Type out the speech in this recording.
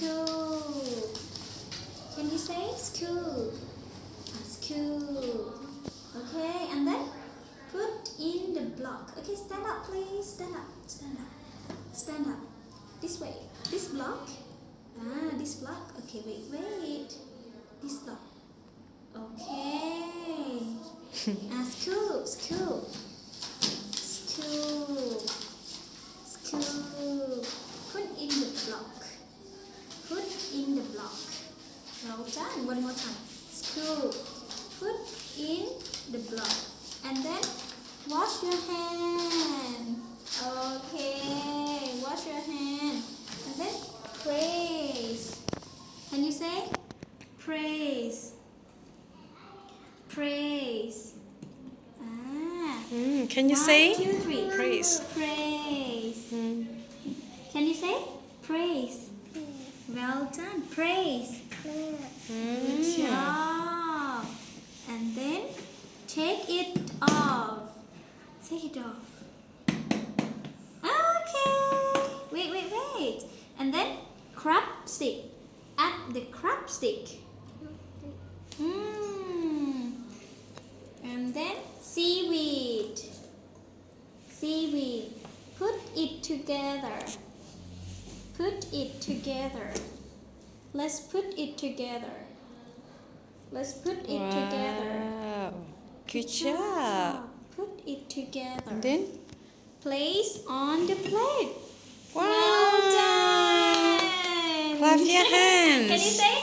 scoop. Can you say scoop? Scoop. Okay, and then put in the block. Okay, stand up, please. Stand up. Stand up. Stand up. This way. This block. This block. Okay, wait. This block. Okay. Scoop. Scoop. Scoop. Scoop. Put in the block. Put in the block. Well done. One more time. Scoop. Put in the block. And then wash your hand. Okay. Wash your hand. And then praise. Can you say praise? Praise. Can you say 1, 2, 3. praise? Praise. Can you say praise? Well done. Praise. Good job. And then take it off. Take it off. Okay. Wait. And then crab stick. Add the crab stick. And then seaweed. Seaweed. Put it together. Put it together. Let's put it together. Let's put it together. Wow. Good job. Put it together. And then? Place on the plate. Wow. Well done. Clap your hands. Can you say